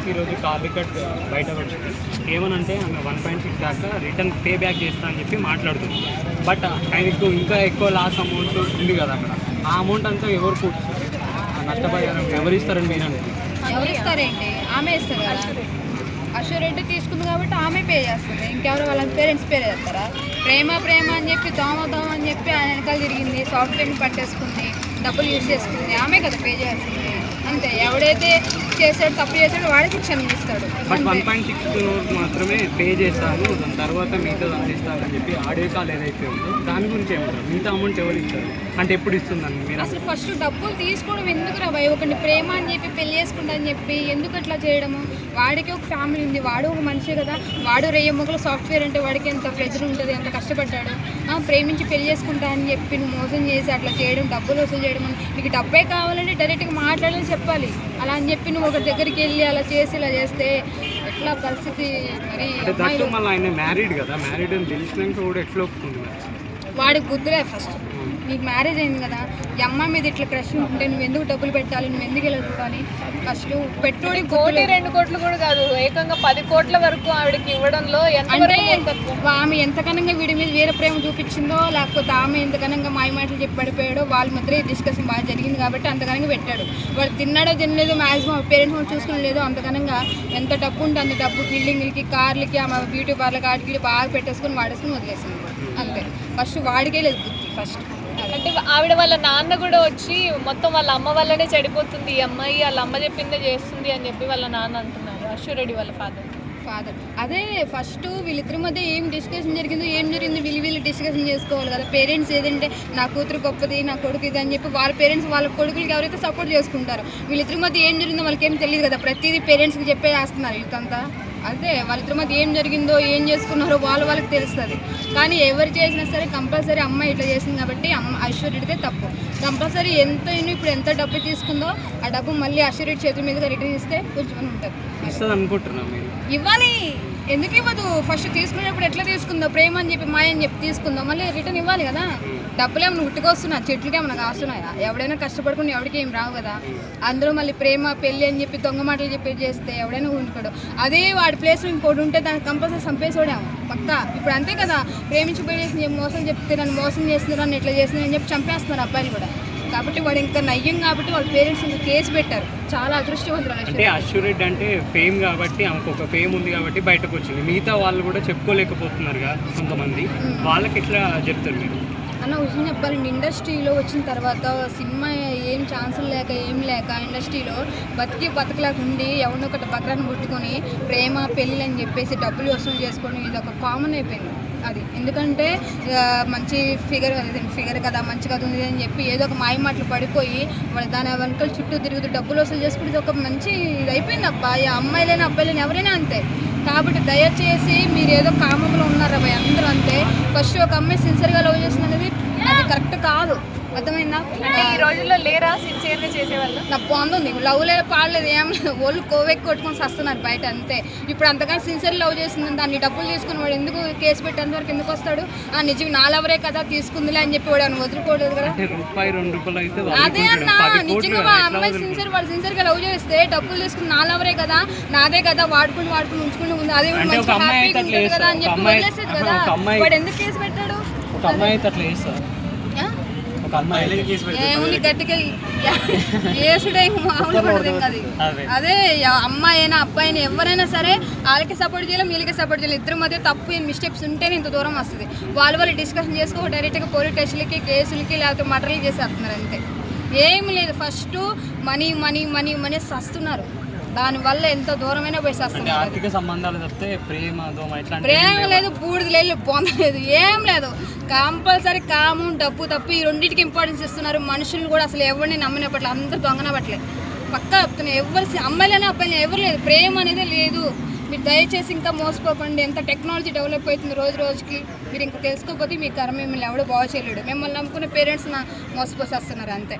వచ్చేసి ఈరోజు call record బయటకు వచ్చింది. ఏమనంటే ఆమె 1.6 దాకా రిటర్న్ పే బ్యాక్ చేస్తా అని చెప్పి మాట్లాడుతుంది. బట్ ఆయనకు ఇంకా ఎక్కువ లాస్ అమౌంట్ ఉంది కదా అక్కడ. ఆ అమౌంట్ అంతా ఎవరు కూర్చుంటారు? నష్టపరిహారం ఎవరు ఇస్తారని మీరు అనుకుంటున్నారు? ఎవరు ఇస్తారేంటి? ఆమె ఇస్తారు కదా. అష్యూరెడ్డి తీసుకుంది కాబట్టి ఆమె పే చేస్తుంది. ఇంకెవరు వాళ్ళ పేరెంట్స్ పే చేస్తారా? ప్రేమ అని చెప్పి దోమ అని చెప్పి ఆయన వెనకాల తిరిగింది, సాఫ్ట్వేర్ని పట్టేసుకుంది, డబ్బులు యూజ్ చేసుకుంది, ఆమె కదా పే చేస్తుంది. అంతే. ఎవడైతే చేశాడు తప్పు చేశాడు వాడే శిక్ష ఇస్తాడు. బట్ 1.6 crore మాత్రమే పే చేస్తాను, దాని తర్వాత మిగతా అందిస్తానని చెప్పి ఆడియో కాల్ ఏదైతే ఉందో దాని గురించి ఏమంటారు? మిగతా అమౌంట్ ఎవరు ఇస్తారు అంటే ఎప్పుడు ఇస్తుందని మీరు అసలు ఫస్ట్ డబ్బులు తీసుకోవడం ఎందుకు రా భయ్? ఒకరిని ప్రేమ అని చెప్పి పెళ్లి చేసుకుంటా అని చెప్పి ఎందుకు అట్లా చేయడము? వాడికి ఒక ఫ్యామిలీ ఉంది, వాడు ఒక మనిషే కదా. వాడు రెయ్యమ్మగల సాఫ్ట్వేర్ అంటే వాడికి ఎంత ప్రెజర్ ఉంటుంది, ఎంత కష్టపడ్డాడు. ప్రేమించి పెళ్లి చేసుకుంటా అని చెప్పి నువ్వు మోసం చేసి అట్లా చేయడం, డబ్బులు వసూలు చేయడం. నీకు డబ్బే కావాలంటే డైరెక్ట్గా మాట్లాడాలని చెప్పాలి. అలా అని చెప్పి నువ్వు ఒకరి దగ్గరికి వెళ్ళి అలా చేసి ఇలా చేస్తే ఎట్లా పరిస్థితి? మరి ఆయన మ్యారీడ్ కదా, మ్యారీడ్ అని తెలిసినాక కూడా ఎట్లా ఒప్పుకుంది? వాడికి బుద్ధిలే. ఫస్ట్ నీకు మ్యారేజ్ అయింది కదా, ఈ అమ్మాయి మీద ఇట్లా క్రష్ ఉంటే నువ్వు ఎందుకు డబ్బులు పెట్టాలి, నువ్వు ఎందుకు ఇలా చూడాలి? ఫస్ట్ పెట్టుబడి 1-2 కోట్లు కూడా కాదు, ఏకంగా 10 కోట్ల వరకు ఆవిడకి ఇవ్వడంలో అంటే ఆమె ఎంతకనంగా వీడి మీద వేరే ప్రేమ చూపించిందో, లేకపోతే ఆమె ఎంతకనంగా మాయమాటలు చెప్పి పడిపోయాడో వాళ్ళ మధ్య డిస్కషన్ బాగా జరిగింది కాబట్టి అంతకనంగా పెట్టాడు. వాడు తిన్నాడో తినలేదో, మ్యాక్సిమం పేరెంట్స్ చూసుకుని లేదో, అంతకనంగా ఎంత డబ్బు ఉంటే అంత డబ్బు బిల్డింగ్లకి, కార్లకి, ఆమె బ్యూటీ పార్లర్ కాటికి బాగా పెట్టేసుకుని వాడేసుకుని వదిలేసింది. అంతే. ఫస్ట్ వాడికే లేదు బుద్ధి. ఫస్ట్ అంటే ఆవిడ వాళ్ళ నాన్న కూడా వచ్చి మొత్తం వాళ్ళ అమ్మ వల్లనే చెడిపోతుంది ఈ అమ్మాయి, వాళ్ళ అమ్మ చెప్పిందే చేస్తుంది అని చెప్పి వాళ్ళ నాన్న అంటున్నారు, అష్యూరెడ్డి వాళ్ళ ఫాదర్. అదే ఫస్ట్ వీళ్ళిద్దరి మధ్య ఏం డిస్కషన్ జరిగిందో, ఏం జరిగిందో వీళ్ళు డిస్కషన్ చేసుకోవాలి కదా. పేరెంట్స్ ఏదంటే నా కూతురు గొప్పది, నా కొడుకు ఇది అని చెప్పి వాళ్ళ పేరెంట్స్ వాళ్ళ కొడుకులకి ఎవరైతే సపోర్ట్ చేసుకుంటారో, వీళ్ళిద్దరి మధ్య ఏం జరిగిందో వాళ్ళకి ఏం తెలియదు కదా. ప్రతిదీ పేరెంట్స్కి చెప్పేస్తున్నారు వీళ్ళంతా. అదే వాళ్ళిద్దరి మధ్య ఏం జరిగిందో, ఏం చేసుకున్నారో వాళ్ళకి తెలుస్తుంది. కానీ ఎవరు చేసినా సరే కంపల్సరీ అమ్మాయి ఇట్లా చేసింది కాబట్టి అష్యూరెడ్డిదే తప్పు. కంపల్సరీ ఎంత ఇప్పుడు ఎంత డబ్బు తీసుకుందో ఆ డబ్బు మళ్ళీ అష్యూరెడ్డి చేతుల మీదుగా రిటర్న్ ఇస్తే కొంచెం ఉంటుంది. ఇవ్వాలి. ఎందుకు ఇవ్వదు? ఫస్ట్ తీసుకునేటప్పుడు ఎట్లా తీసుకుందో, ప్రేమ అని చెప్పి మాయ అని చెప్పి తీసుకుందో, మళ్ళీ రిటర్న్ ఇవ్వాలి కదా. డబ్బులు ఏమైనా ఉట్టుకొస్తున్నా, చెట్లకి ఏమైనా కాస్తున్నాయా? ఎవడైనా కష్టపడుకుని ఎవరికి ఏం రావు కదా. అందులో మళ్ళీ ప్రేమ పెళ్ళి అని చెప్పి దొంగ మాటలు చెప్పి చేస్తే ఎవడైనా ఉంటుకోడు. అదే వాడి ప్లేస్లో ఇంకోటి ఉంటే దానికి కంపల్సరీ చంపేసోడాము పక్కా. ఇప్పుడు అంతే కదా, ప్రేమించి పెళ్ళేసి మోసం చెప్తే నన్ను మోసం చేస్తున్నారు, నన్ను ఇట్లా చేస్తున్నారు అని చెప్పి చంపేస్తున్నారు అబ్బాయిలు కూడా. కాబట్టి వాడు ఇంకా నయ్యం కాబట్టి వాళ్ళ పేరెంట్స్ ఇంకా కేసు పెట్టారు. చాలా అదృష్టవంతులు. అంటే అష్యూరెడ్డి అంటే ఫేమ్ కాబట్టి, ఆమెకు ఒక ఫేమ్ ఉంది కాబట్టి బయటకు వచ్చింది. మిగతా వాళ్ళు కూడా చెప్పుకోలేకపోతున్నారు కదా కొంతమంది, వాళ్ళకి ఎట్లా చెప్తారు మీరు? అన్న విషయం చెప్పాలండి, ఇండస్ట్రీలో వచ్చిన తర్వాత సినిమా ఏం ఛాన్సులు లేక ఏం లేక ఇండస్ట్రీలో బతకలేకుండి ఎవరినో ఒకటి బక్రాన్ని పుట్టుకొని ప్రేమ పెళ్ళి అని చెప్పేసి డబ్బులు వసూలు చేసుకొని ఇది ఒక కామన్ అయిపోయింది. అది ఎందుకంటే మంచి ఫిగర్ కదా, మంచి కథ ఉంది అని చెప్పి ఏదో ఒక మాయమాటలు పడిపోయి వాళ్ళు దాని వెనకాల చుట్టూ తిరుగుతూ డబ్బులు వసూలు చేసుకుంటే ఇది ఒక మంచి ఇది అయిపోయింది. అబ్బాయి అమ్మాయిలైనా అబ్బాయిలైనా ఎవరైనా అంతే. కాబట్టి దయచేసి మీరు ఏదో కామంలో ఉన్నారు అబ్బాయి, అందరూ అంతే. ఫస్ట్ ఒక అమ్మాయి సిన్సియర్గా లవ్ చేస్తుంది అనేది అది కరెక్ట్ కాదు. అర్థమైందా? అంటే ఈ రోజుల్లో లేరా సిన్సియర్గా చేసేవాళ్ళు? నా బాగుంది, లవ్ లేదు పాడలేదు, ఏం లేదు, వాళ్ళు కోవెక్కి కొట్టుకొని వస్తున్నారు బయట అంతే. ఇప్పుడు అంతగా సిన్సియర్ లవ్ చేస్తుంది, దాన్ని డబ్బులు తీసుకుని వాడు ఎందుకు కేసు పెట్టేంత వరకు ఎందుకు వస్తాడు? నిజం నా లవరే కదా తీసుకుందిలే అని చెప్పి వాడు వదులుకోలేదు కదా. అదే అన్న, నిజంగా అమ్మాయి వాడు సిన్సియర్గా లవ్ చేస్తే డబ్బులు తీసుకుని నా లవరే కదా, నాదే కదా, వాడుకుని ఉంచుకుని ఉంది, అదే మంచి హ్యాపీగా ఉంటుంది కదా అని చెప్పి వదిలేసేది కదా. వాడు ఎందుకు కేసు పెట్టాడు? ఏముంది గట్టిగా వేసుడే మామూలు పడుతుంది అది. అదే అమ్మాయి అయినా అబ్బాయి అయినా ఎవరైనా సరే వాళ్ళకి సపోర్ట్ చేయలేం, వీళ్ళకి సపోర్ట్ చేయలేం. ఇద్దరి మధ్య తప్పు మిస్టేక్స్ ఉంటేనే ఇంత దూరం వస్తుంది. వాళ్ళు డిస్కషన్ చేసుకో డైరెక్ట్గా పోలీస్ స్టేషన్లకి, కేసులకి, లేకపోతే మర్డర్లు చేసేస్తున్నారు అంతే. ఏమి లేదు. First money money money money సస్తున్నారు. దానివల్ల ఎంత దూరమైనా పోయి వస్తున్నారు. ఆర్థిక సంబంధాలు తప్పితే ప్రేమ లేదు, బూడిద లేదు, పొందలేదు, ఏం లేదు. కంపల్సరీ కాము డబ్బు తప్పి ఈ రెండింటికి ఇంపార్టెన్స్ ఇస్తున్నారు. మనుషులు కూడా అసలు ఎవరిని నమ్మినప్పట్లే, అందరూ దొంగనపట్లే పక్కా చెప్తున్నాయి. ఎవరు అమ్మాయిలైనా అబ్బాయిలైనా ఎవరు లేదు, ప్రేమ అనేది లేదు. మీరు దయచేసి ఇంకా మోసపోకండి. ఎంత టెక్నాలజీ డెవలప్ అవుతుంది రోజు రోజుకి. మీరు ఇంకా తెలుసుకోకపోతే మీ కర్మ మిమ్మల్ని ఎవడో బాగు చేయలేడు. మిమ్మల్ని నమ్ముకునే పేరెంట్స్ మోసపోసేస్తున్నారు అంతే.